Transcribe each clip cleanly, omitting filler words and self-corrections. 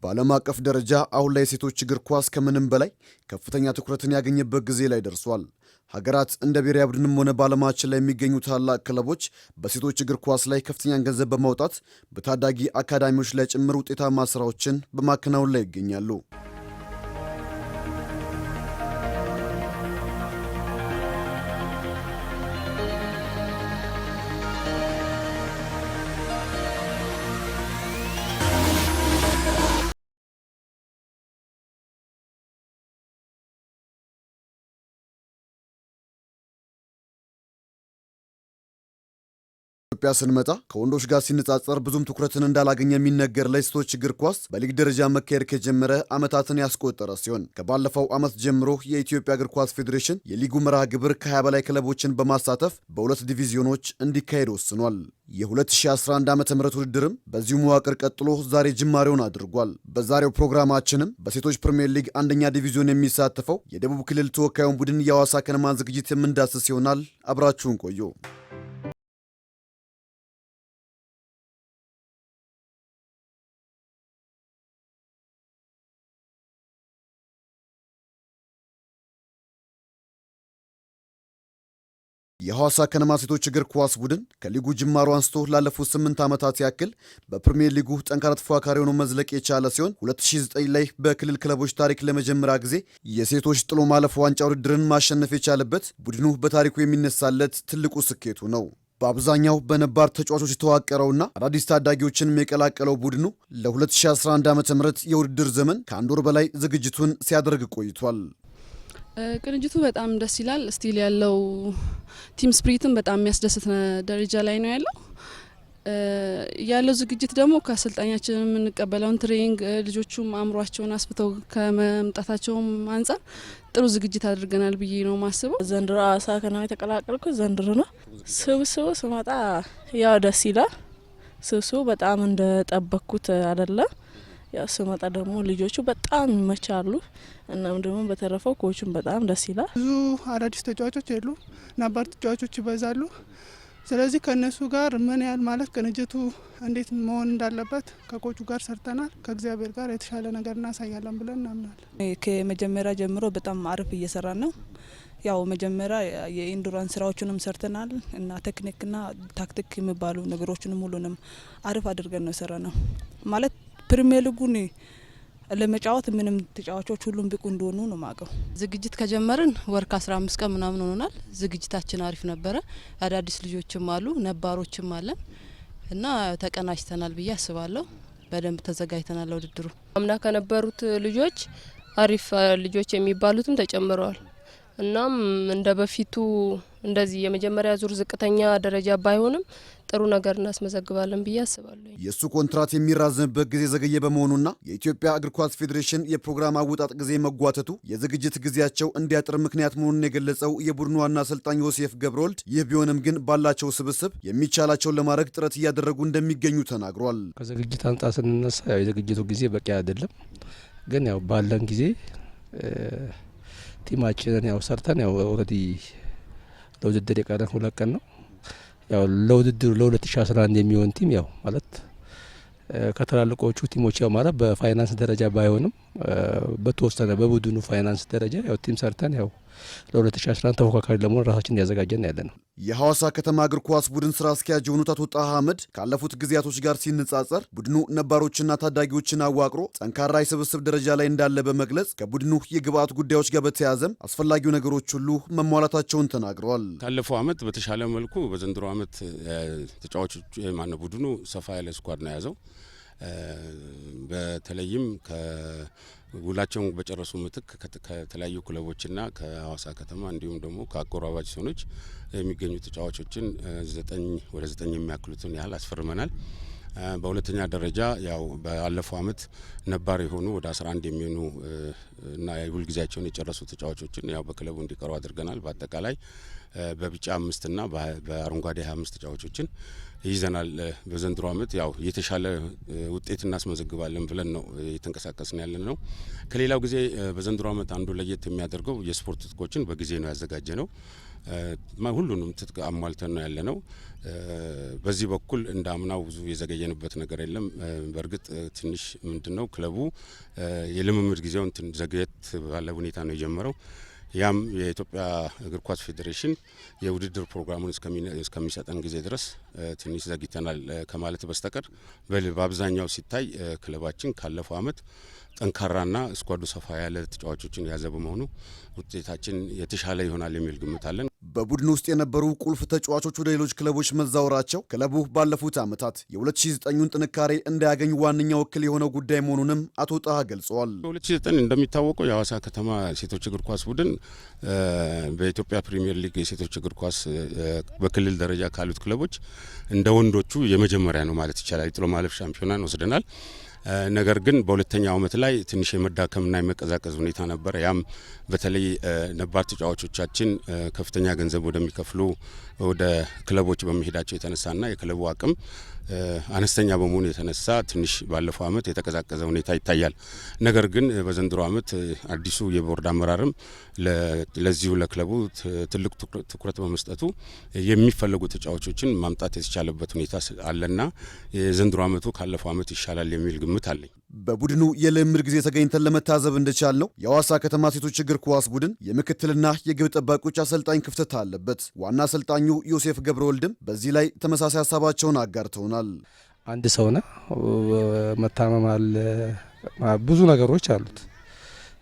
በዓለም አቀፍ ደረጃ አሁን ላይ የሴቶች እግር ኳስ ከምንም በላይ ከፍተኛ ትኩረትን ያገኘበት ጊዜ ላይ ደርሷል። ሀገራት እንደ ብሔራዊ ቡድንም ሆነ በዓለማችን ላይ የሚገኙ ታላቅ ክለቦች በሴቶች እግር ኳስ ላይ ከፍተኛ ገንዘብ በማውጣት በታዳጊ አካዳሚዎች ላይ ጭምር ውጤታማ ስራዎችን በማከናወን ላይ ይገኛሉ። ኢትዮጵያ ስንመጣ ከወንዶች ጋር ሲነጻጸር ብዙም ትኩረትን እንዳላገኘ የሚነገር ለሴቶች እግር ኳስ በሊግ ደረጃ መካሄድ ከጀመረ ዓመታትን ያስቆጠረ ሲሆን ከባለፈው ዓመት ጀምሮ የኢትዮጵያ እግር ኳስ ፌዴሬሽን የሊጉ መርሃ ግብር ከ20 በላይ ክለቦችን በማሳተፍ በሁለት ዲቪዚዮኖች እንዲካሄድ ወስኗል። የ2011 ዓ.ም ውድድርም በዚሁ መዋቅር ቀጥሎ ዛሬ ጅማሬውን አድርጓል። በዛሬው ፕሮግራማችንም በሴቶች ፕሪሚየር ሊግ አንደኛ ዲቪዚዮን የሚሳተፈው የደቡብ ክልል ተወካዩን ቡድን የሐዋሳ ከነማን ዝግጅት የምንዳስስ ይሆናል። አብራችሁን ቆዩ። የሐዋሳ ከነማ ሴቶች እግር ኳስ ቡድን ከሊጉ ጅማሮ አንስቶ ላለፉት 8 ዓመታት ያክል በፕሪሚየር ሊጉ ጠንካራ ተፎካካሪ ሆኖ መዝለቅ የቻለ ሲሆን 2009 ላይ በክልል ክለቦች ታሪክ ለመጀመሪያ ጊዜ የሴቶች ጥሎ ማለፍ ዋንጫ ውድድርን ማሸነፍ የቻለበት ቡድኑ በታሪኩ የሚነሳለት ትልቁ ስኬቱ ነው። በአብዛኛው በነባር ተጫዋቾች የተዋቀረውና አዳዲስ ታዳጊዎችንም የቀላቀለው ቡድኑ ለ2011 ዓ.ም የውድድር ዘመን ከአንድ ወር በላይ ዝግጅቱን ሲያደርግ ቆይቷል። ቅንጅቱ በጣም ደስ ይላል። ስቲል ያለው ቲም ስፕሪትም በጣም የሚያስደስት ደረጃ ላይ ነው ያለው ዝግጅት ደግሞ ከአሰልጣኛችን የምንቀበለውን ትሬኒንግ ልጆቹም አእምሯቸውን አስፍተው ከመምጣታቸውም አንጻር ጥሩ ዝግጅት አድርገናል ብዬ ነው ማስበው። ዘንድሮ ሐዋሳ ከነማ የተቀላቀልኩት ዘንድሮ ነው። ስብስቡ ስመጣ ያው ደስ ይላል። ስብስቡ በጣም እንደጠበቅኩት አይደለም። ያው ስመጣ ደግሞ ልጆቹ በጣም ይመቻሉ። እናም ደግሞ በተረፈው ኮቹም በጣም ደስ ይላል። ብዙ አዳዲስ ተጫዋቾች የሉ፣ ነባር ተጫዋቾች ይበዛሉ። ስለዚህ ከነሱ ጋር ምን ያህል ማለት ቅንጅቱ እንዴት መሆን እንዳለበት ከኮቹ ጋር ሰርተናል። ከእግዚአብሔር ጋር የተሻለ ነገር እናሳያለን ብለን እናምናለን። ከመጀመሪያ ጀምሮ በጣም አሪፍ እየሰራን ነው። ያው መጀመሪያ የኢንዱራንስ ስራዎችንም ሰርተናል እና ቴክኒክና ታክቲክ የሚባሉ ነገሮችንም ሁሉንም አሪፍ አድርገን ነው የሰራ ነው ማለት ፕሪሚየር ሊጉን ለመጫወት ምንም ተጫዋቾች ሁሉም ብቁ እንደሆኑ ነው ማቀው። ዝግጅት ከጀመርን ወር ከ15 ቀን ምናምን ሆኖናል። ዝግጅታችን አሪፍ ነበረ። አዳዲስ ልጆችም አሉ፣ ነባሮችም አለን እና ተቀናጅተናል ብዬ አስባለሁ። በደንብ ተዘጋጅተናል ለውድድሩ። አምና ከነበሩት ልጆች አሪፍ ልጆች የሚባሉትም ተጨምረዋል። እናም እንደ በፊቱ እንደዚህ የመጀመሪያ ዙር ዝቅተኛ ደረጃ ባይሆንም ጥሩ ነገር እናስመዘግባለን ብዬ አስባለሁ። የሱ ኮንትራት የሚራዘምበት ጊዜ ዘገየ በመሆኑና የኢትዮጵያ እግር ኳስ ፌዴሬሽን የፕሮግራም አወጣጥ ጊዜ መጓተቱ የዝግጅት ጊዜያቸው እንዲያጥር ምክንያት መሆኑን የገለጸው የቡድኑ ዋና አሰልጣኝ ዮሴፍ ገብረወልድ ይህ ቢሆንም ግን ባላቸው ስብስብ የሚቻላቸውን ለማድረግ ጥረት እያደረጉ እንደሚገኙ ተናግሯል። ከዝግጅት አንጻር ስንነሳ የዝግጅቱ ጊዜ በቂ አይደለም፣ ግን ያው ባለን ጊዜ ቲማችንን ያው ሰርተን ያው ኦልሬዲ ለውድድር የቀረን 2 ቀን ነው። ያው ለውድድሩ ለ2011 የሚሆን ቲም ያው ማለት ከተላልቆቹ ቲሞች ያው ማለት በፋይናንስ ደረጃ ባይሆንም በተወሰነ በቡድኑ ፋይናንስ ደረጃ ያው ቲም ሰርተን ያው ለ2011 ተፎካካሪ ለመሆን ራሳችን እያዘጋጀን ያለ ነው። የሐዋሳ ከተማ እግር ኳስ ቡድን ስራ አስኪያጅ የሆኑት አቶ ጣሃ አህመድ ካለፉት ጊዜያቶች ጋር ሲነጻጸር ቡድኑ ነባሮችና ታዳጊዎችን አዋቅሮ ጠንካራ የስብስብ ደረጃ ላይ እንዳለ በመግለጽ ከቡድኑ የግብአት ጉዳዮች ጋር በተያያዘም አስፈላጊው ነገሮች ሁሉ መሟላታቸውን ተናግረዋል። ካለፈው ዓመት በተሻለ መልኩ በዘንድሮ ዓመት ተጫዋቾች ማነው ቡድኑ ሰፋ ያለ ስኳድ ነው የያዘው። በተለይም ውላቸውን በጨረሱ ምትክ ከተለያዩ ክለቦችና ከሐዋሳ ከተማ እንዲሁም ደግሞ ከአጎራባች ዞኖች የሚገኙ ተጫዋቾችን 9 የሚያክሉትን ያህል አስፈርመናል። በሁለተኛ ደረጃ ያው ባለፈው ዓመት ነባር የሆኑ ወደ 11 የሚሆኑ እና የውል ጊዜያቸውን የጨረሱ ተጫዋቾችን ያው በክለቡ እንዲቀሩ አድርገናል። በአጠቃላይ በቢጫ 5 እና በአረንጓዴ 25 ተጫዋቾችን ይዘናል። በዘንድሮ ዓመት ያው የተሻለ ውጤት እናስመዘግባለን ብለን ነው የተንቀሳቀስን ያለን ነው። ከሌላው ጊዜ በዘንድሮ ዓመት አንዱ ለየት የሚያደርገው የስፖርት ትጥቆችን በጊዜ ነው ያዘጋጀ ነው። ሁሉንም ትጥቅ አሟልተን ነው ያለነው። በዚህ በኩል እንዳምናው ብዙ የዘገየንበት ነገር የለም። በእርግጥ ትንሽ ምንድነው ክለቡ የልምምድ ጊዜውን ዘግየት ባለ ሁኔታ ነው የጀመረው። ያም የኢትዮጵያ እግር ኳስ ፌዴሬሽን የውድድር ፕሮግራሙን እስከሚሰጠን ጊዜ ድረስ ትንሽ ዘግይተናል ከማለት በስተቀር በአብዛኛው ሲታይ ክለባችን ካለፈው አመት ጠንካራና ስኳዱ ሰፋ ያለ ተጫዋቾችን ያዘ በመሆኑ ውጤታችን የተሻለ ይሆናል የሚል ግምት አለን። በቡድን ውስጥ የነበሩ ቁልፍ ተጫዋቾች ወደ ሌሎች ክለቦች መዛወራቸው ክለቡ ባለፉት ዓመታት የ2009ን ጥንካሬ እንዳያገኝ ዋነኛው እክል የሆነው ጉዳይ መሆኑንም አቶ ጣሃ ገልጸዋል። በ2009 እንደሚታወቀው የሐዋሳ ከተማ ሴቶች እግር ኳስ ቡድን በኢትዮጵያ ፕሪሚየር ሊግ የሴቶች እግር ኳስ በክልል ደረጃ ካሉት ክለቦች እንደ ወንዶቹ የመጀመሪያ ነው ማለት ይቻላል። የጥሎ ማለፍ ሻምፒዮናን ወስደናል። ነገር ግን በሁለተኛው አመት ላይ ትንሽ የመዳከምና የመቀዛቀዝ ሁኔታ ነበር። ያም በተለይ ነባር ተጫዋቾቻችን ከፍተኛ ገንዘብ ወደሚከፍሉ ወደ ክለቦች በመሄዳቸው የተነሳና የክለቡ አቅም አነስተኛ በመሆኑ የተነሳ ትንሽ ባለፈው አመት የተቀዛቀዘ ሁኔታ ይታያል። ነገር ግን በዘንድሮ አመት አዲሱ የቦርድ አመራርም ለዚሁ ለክለቡ ትልቅ ትኩረት በመስጠቱ የሚፈለጉ ተጫዋቾችን ማምጣት የተቻለበት ሁኔታ አለና የዘንድሮ አመቱ ካለፈው አመት ይሻላል የሚል ግምት አለኝ። በቡድኑ የልምምድ ጊዜ ተገኝተን ለመታዘብ እንደቻል ነው የሐዋሳ ከተማ ሴቶች እግር ኳስ ቡድን የምክትልና የግብ ጠባቂዎች አሰልጣኝ ክፍተት አለበት። ዋና አሰልጣኙ ዮሴፍ ገብረወልድም በዚህ ላይ ተመሳሳይ ሀሳባቸውን አጋርተውናል። አንድ ሰውና መታመም አለ፣ ብዙ ነገሮች አሉት።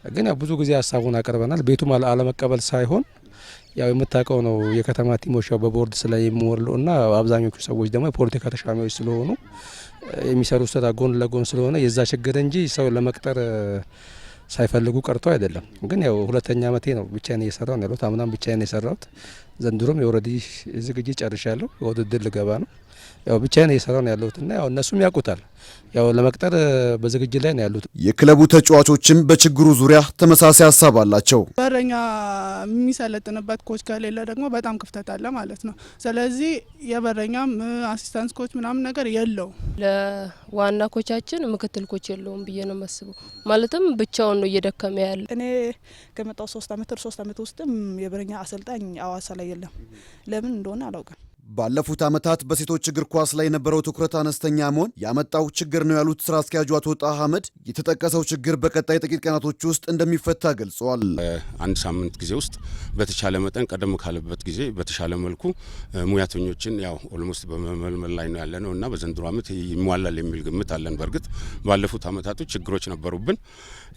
ግን ያው ብዙ ጊዜ ሀሳቡን አቀርበናል። ቤቱም አለመቀበል ሳይሆን ያው የምታውቀው ነው የከተማ ቲሞች ያው በቦርድ ስለሚሞሉና አብዛኞቹ ሰዎች ደግሞ የፖለቲካ ተሿሚዎች ስለሆኑ የሚሰሩት ስራ ጎን ለጎን ስለሆነ የዛ ችግር እንጂ ሰው ለመቅጠር ሳይፈልጉ ቀርቶ አይደለም። ግን ያው ሁለተኛ አመቴ ነው ብቻዬን እየሰራሁ ነው ያለሁት። አምናም ብቻዬን የሰራሁት፣ ዘንድሮም የኦልሬዲ ዝግጅት ጨርሻለሁ። ውድድር ልገባ ነው። ያው ብቻዬን እየሰራሁ ነው ያለሁትና ያው እነሱም ያውቁታል። ያው ለመቅጠር በዝግጅት ላይ ነው ያሉት። የክለቡ ተጫዋቾችም በችግሩ ዙሪያ ተመሳሳይ ሀሳብ አላቸው። በረኛ የሚሰለጥንበት ኮች ከሌለ ደግሞ በጣም ክፍተት አለ ማለት ነው። ስለዚህ የበረኛም አሲስታንስ ኮች ምናምን ነገር የለው። ለዋና ኮቻችን ምክትል ኮች የለውም ብዬ ነው የማስበው። ማለትም ብቻውን ነው እየደከመ ያለ። እኔ ከመጣው 3 አመት ውስጥም የበረኛ አሰልጣኝ ሐዋሳ ላይ የለም። ለምን እንደሆነ አላውቅም። ባለፉት ዓመታት በሴቶች እግር ኳስ ላይ የነበረው ትኩረት አነስተኛ መሆን ያመጣው ችግር ነው ያሉት ስራ አስኪያጁ አቶ ጣሃ አህመድ የተጠቀሰው ችግር በቀጣይ ጥቂት ቀናቶች ውስጥ እንደሚፈታ ገልጸዋል። አንድ ሳምንት ጊዜ ውስጥ በተቻለ መጠን ቀደም ካለበት ጊዜ በተሻለ መልኩ ሙያተኞችን ያው ኦልሞስት በመመልመል ላይ ነው ያለነው እና በዘንድሮ አመት ይሟላል የሚል ግምት አለን። በእርግጥ ባለፉት አመታቶች ችግሮች ነበሩብን።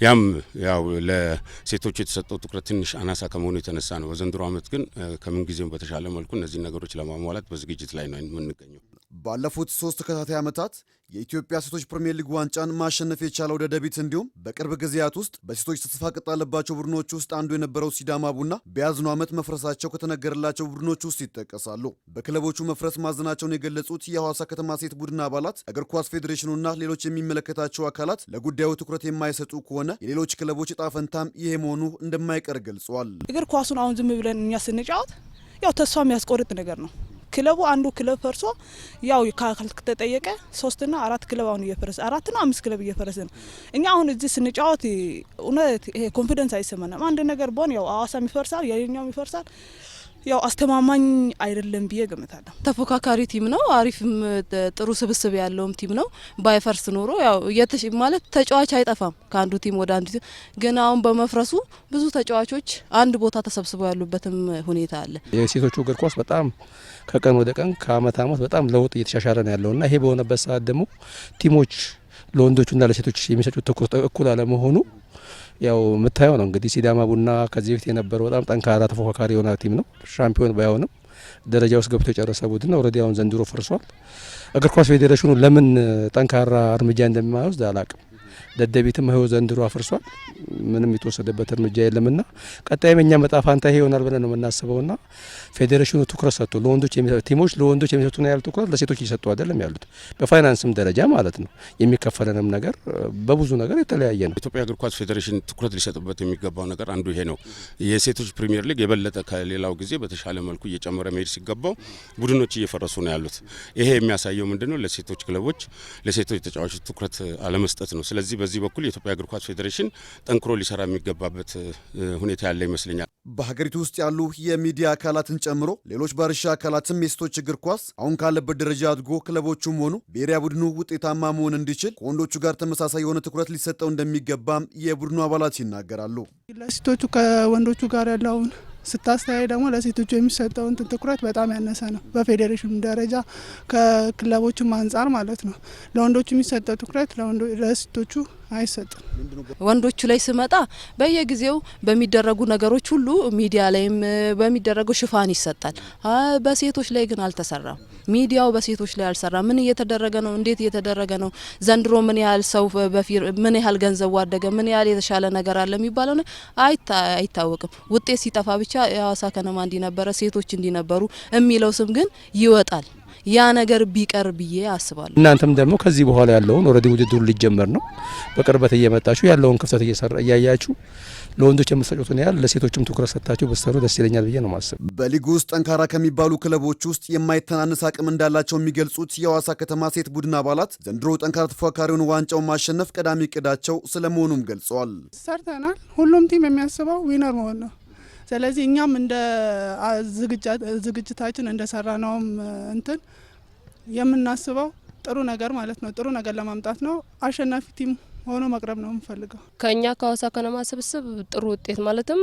ያም ያው ለሴቶች የተሰጠው ትኩረት ትንሽ አናሳ ከመሆኑ የተነሳ ነው። በዘንድሮ አመት ግን ከምን ጊዜም በተሻለ መልኩ እነዚህ ነገሮች ለማሟላት በዝግጅት ላይ ነው የምንገኘው። ባለፉት 3 ተከታታይ ዓመታት የኢትዮጵያ ሴቶች ፕሪሚየር ሊግ ዋንጫን ማሸነፍ የቻለው ደደቢት እንዲሁም በቅርብ ጊዜያት ውስጥ በሴቶች ተስፋ ከጣለባቸው ቡድኖች ውስጥ አንዱ የነበረው ሲዳማ ቡና በያዝነው ዓመት መፍረሳቸው ከተነገረላቸው ቡድኖች ውስጥ ይጠቀሳሉ። በክለቦቹ መፍረስ ማዘናቸውን የገለጹት የሐዋሳ ከተማ ሴት ቡድን አባላት እግር ኳስ ፌዴሬሽኑና ሌሎች የሚመለከታቸው አካላት ለጉዳዩ ትኩረት የማይሰጡ ከሆነ የሌሎች ክለቦች ዕጣ ፈንታም ይሄ መሆኑ እንደማይቀር ገልጿል። እግር ኳሱን አሁን ዝም ብለን እኛ ስንጫወት ያው ተስፋ የሚያስቆርጥ ነገር ነው። ክለቡ አንዱ ክለብ ፈርሶ ያው ከተጠየቀ 3 እና 4 ክለብ አሁን እየፈረሰ 4 እና 5 ክለብ እየፈረሰ ነው። እኛ አሁን እዚህ ስንጫወት እውነት ይሄ ኮንፊደንስ አይሰማንም። አንድ ነገር ቦን ያው ሐዋሳም ይፈርሳል፣ የኛውም ይፈርሳል። ያው አስተማማኝ አይደለም ብዬ ገምታለሁ። ተፎካካሪ ቲም ነው፣ አሪፍም ጥሩ ስብስብ ያለውም ቲም ነው። ባይፈርስ ኖሮ ያው ማለት ተጫዋች አይጠፋም ከአንዱ ቲም ወደ አንዱ ቲም። ግን አሁን በመፍረሱ ብዙ ተጫዋቾች አንድ ቦታ ተሰብስበው ያሉበትም ሁኔታ አለ። የሴቶቹ እግር ኳስ በጣም ከቀን ወደ ቀን ከአመት አመት በጣም ለውጥ እየተሻሻለ ነው ያለውና ይሄ በሆነበት ሰዓት ደግሞ ቲሞች ለወንዶቹና ለሴቶች የሚሰጡት ትኩረት እኩል አለመሆኑ ያው የምታየው ነው። እንግዲህ ሲዳማ ቡና ከዚህ በፊት የነበረው በጣም ጠንካራ ተፎካካሪ የሆነ ቲም ነው። ሻምፒዮን ባይሆንም ደረጃ ውስጥ ገብቶ የጨረሰ ቡድን ኦልሬዲ አሁን ዘንድሮ ፈርሷል። እግር ኳስ ፌዴሬሽኑ ለምን ጠንካራ እርምጃ እንደማይወስድ አላቅም። ደደቢትም ይኸው ዘንድሮ አፍርሷል። ምንም የተወሰደበት እርምጃ የለምና ቀጣይ የኛ መጣ ፋንታ ይሄ ይሆናል ብለን ነው የምናስበውና ፌዴሬሽኑ ትኩረት ሰጥቶ ለወንዶች ቲሞች ለወንዶች የሚሰጡና ያሉ ትኩረት ለሴቶች እየሰጡ አይደለም ያሉት በፋይናንስም ደረጃ ማለት ነው። የሚከፈለንም ነገር በብዙ ነገር የተለያየ ነው። ኢትዮጵያ እግር ኳስ ፌዴሬሽን ትኩረት ሊሰጥበት የሚገባው ነገር አንዱ ይሄ ነው። የሴቶች ፕሪሚየር ሊግ የበለጠ ከሌላው ጊዜ በተሻለ መልኩ እየጨመረ መሄድ ሲገባው ቡድኖች እየፈረሱ ነው ያሉት። ይሄ የሚያሳየው ምንድነው? ለሴቶች ክለቦች ለሴቶች ተጫዋቾች ትኩረት አለመስጠት ነው። ስለዚህ በዚህ በኩል የኢትዮጵያ እግር ኳስ ፌዴሬሽን ጠንክሮ ሊሰራ የሚገባበት ሁኔታ ያለ ይመስለኛል። በሀገሪቱ ውስጥ ያሉ የሚዲያ አካላትን ጨምሮ ሌሎች ባለድርሻ አካላትም የሴቶች እግር ኳስ አሁን ካለበት ደረጃ አድጎ ክለቦቹም ሆኑ ብሔራዊ ቡድኑ ውጤታማ መሆን እንዲችል ከወንዶቹ ጋር ተመሳሳይ የሆነ ትኩረት ሊሰጠው እንደሚገባም የቡድኑ አባላት ይናገራሉ። ለሴቶቹ ከወንዶቹ ጋር ያለውን ስታስተያይ ደግሞ ለሴቶቹ የሚሰጠውን ትኩረት በጣም ያነሰ ነው። በፌዴሬሽኑ ደረጃ ከክለቦቹም አንጻር ማለት ነው። ለወንዶቹ የሚሰጠው ትኩረት ለሴቶቹ አይሰጥም። ወንዶቹ ላይ ስመጣ በየጊዜው በሚደረጉ ነገሮች ሁሉ ሚዲያ ላይም በሚደረገው ሽፋን ይሰጣል። በሴቶች ላይ ግን አልተሰራም። ሚዲያው በሴቶች ላይ አልሰራም። ምን እየተደረገ ነው? እንዴት እየተደረገ ነው? ዘንድሮ ምን ያህል ሰው ምን ያህል ገንዘብ ዋደገ? ምን ያህል የተሻለ ነገር አለ የሚባለው አይታወቅም። ውጤት ሲጠፋ ብቻ የሀዋሳ ከነማ እንዲነበረ ሴቶች እንዲነበሩ የሚለው ስም ግን ይወጣል። ያ ነገር ቢቀር ብዬ አስባለሁ። እናንተም ደግሞ ከዚህ በኋላ ያለውን ኦልሬዲ ውድድሩ ሊጀመር ነው። በቅርበት እየመጣችሁ ያለውን ክፍተት እያያችሁ ለወንዶች የምትሰጡትን ያህል ለሴቶችም ትኩረት ሰጥታችሁ በስተሩ ደስ ይለኛል ብዬ ነው ማስብ። በሊጉ ውስጥ ጠንካራ ከሚባሉ ክለቦች ውስጥ የማይተናነስ አቅም እንዳላቸው የሚገልጹት የሀዋሳ ከተማ ሴት ቡድን አባላት ዘንድሮ ጠንካራ ተፎካካሪውን ዋንጫውን ማሸነፍ ቀዳሚ እቅዳቸው ስለመሆኑም ገልጸዋል። ሰርተናል። ሁሉም ቲም የሚያስበው ዊነር መሆን ነው። ስለዚህ እኛም እንደ ዝግጅታችን እንደሰራ ነውም እንትን የምናስበው ጥሩ ነገር ማለት ነው። ጥሩ ነገር ለማምጣት ነው። አሸናፊ ቲም ሆኖ መቅረብ ነው የምፈልገው። ከኛ ከሀዋሳ ከነማ ስብስብ ጥሩ ውጤት ማለትም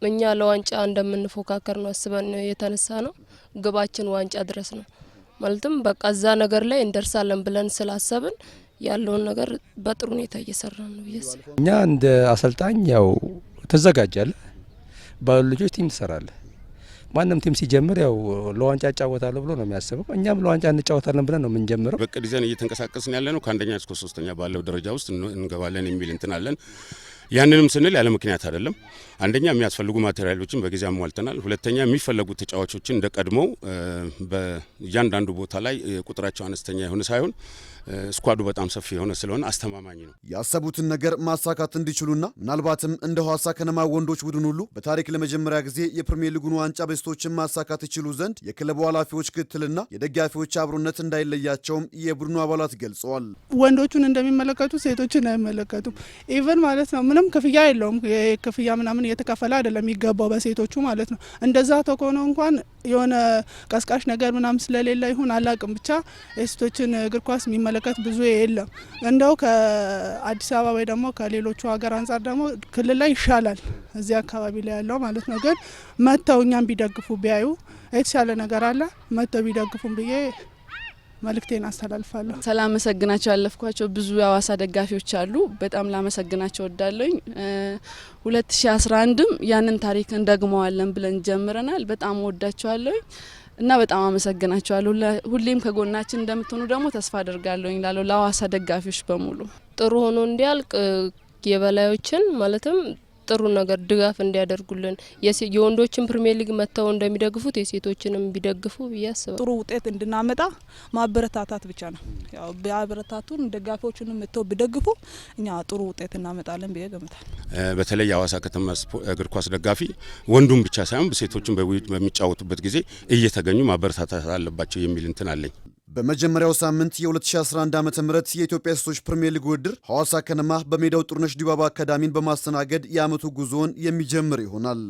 እኛ ለዋንጫ እንደምንፎካከር ነው አስበን የተነሳ ነው። ግባችን ዋንጫ ድረስ ነው ማለትም በቃ እዛ ነገር ላይ እንደርሳለን ብለን ስላሰብን ያለውን ነገር በጥሩ ሁኔታ እየሰራን ነው ብዬ አስባለሁ። እኛ እንደ አሰልጣኝ ያው ተዘጋጃለ ባሉ ልጆች ቲም ትሰራለ። ማንም ቲም ሲጀምር ያው ለዋንጫ እጫወታለሁ ብሎ ነው የሚያስበው። እኛም ለዋንጫ እንጫወታለን ብለን ነው የምንጀምረው። በቅድ ይዘን እየተንቀሳቀስን ያለ ነው። ከአንደኛ እስከ ሶስተኛ ባለው ደረጃ ውስጥ እንገባለን የሚል እንትን አለን። ያንንም ስንል ያለ ምክንያት አይደለም። አንደኛ የሚያስፈልጉ ማቴሪያሎችን በጊዜ አሟልተናል። ሁለተኛ የሚፈለጉ ተጫዋቾችን እንደ ቀድሞው በእያንዳንዱ ቦታ ላይ ቁጥራቸው አነስተኛ የሆነ ሳይሆን ስኳዱ በጣም ሰፊ የሆነ ስለሆነ አስተማማኝ ነው። ያሰቡትን ነገር ማሳካት እንዲችሉና ምናልባትም እንደ ሀዋሳ ከነማ ወንዶች ቡድን ሁሉ በታሪክ ለመጀመሪያ ጊዜ የፕሪሚየር ሊጉን ዋንጫ በሴቶችን ማሳካት ይችሉ ዘንድ የክለቡ ኃላፊዎች ክትትልና የደጋፊዎች አብሮነት እንዳይለያቸውም የቡድኑ አባላት ገልጸዋል። ወንዶቹን እንደሚመለከቱ ሴቶችን አይመለከቱም። ኢቨን ማለት ነው ምንም ክፍያ የለውም። ክፍያ ምናምን እየተከፈለ አይደለም የሚገባው በሴቶቹ ማለት ነው። እንደዛ ተኮነ እንኳን የሆነ ቀስቃሽ ነገር ምናምን ስለሌለ ይሁን አላቅም፣ ብቻ የሴቶችን እግር ኳስ የሚመለከት ብዙ የለም። እንደው ከአዲስ አበባ ወይ ደግሞ ከሌሎቹ ሀገር አንጻር ደግሞ ክልል ላይ ይሻላል እዚህ አካባቢ ላይ ያለው ማለት ነው። ግን መጥተው እኛም ቢደግፉ ቢያዩ የተሻለ ነገር አለ። መጥተው ቢደግፉም ብዬ መልእክቴን አስተላልፋለሁ። ሳላመሰግናቸው ያለፍኳቸው ብዙ የሀዋሳ ደጋፊዎች አሉ። በጣም ላመሰግናቸው ወዳለኝ 2011ም ያንን ታሪክ እንደግመዋለን ብለን ጀምረናል። በጣም ወዳቸዋለሁ እና በጣም አመሰግናቸዋለሁ። ሁሌም ከጎናችን እንደምትሆኑ ደግሞ ተስፋ አደርጋለሁ ላለው ለሀዋሳ ደጋፊዎች በሙሉ ጥሩ ሆኖ እንዲያልቅ የበላዮችን ማለትም ጥሩ ነገር ድጋፍ እንዲያደርጉልን የወንዶችን ፕሪሚየር ሊግ መጥተው እንደሚደግፉት የሴቶችንም ቢደግፉ ብዬ አስባለሁ። ጥሩ ውጤት እንድናመጣ ማበረታታት ብቻ ነው። ያው ቢያበረታቱን ደጋፊዎቹንም መጥተው ቢደግፉ እኛ ጥሩ ውጤት እናመጣለን ብዬ ገምታለሁ። በተለይ የሀዋሳ ከተማ እግር ኳስ ደጋፊ ወንዱም ብቻ ሳይሆን ሴቶችን በሚጫወቱበት ጊዜ እየተገኙ ማበረታታት አለባቸው የሚል እንትን አለኝ። በመጀመሪያው ሳምንት የ2011 ዓ.ም የኢትዮጵያ ሴቶች ፕሪሚየር ሊግ ውድድር ሀዋሳ ከነማ በሜዳው ጥሩነሽ ዲባባ አካዳሚን በማስተናገድ የዓመቱ ጉዞውን የሚጀምር ይሆናል።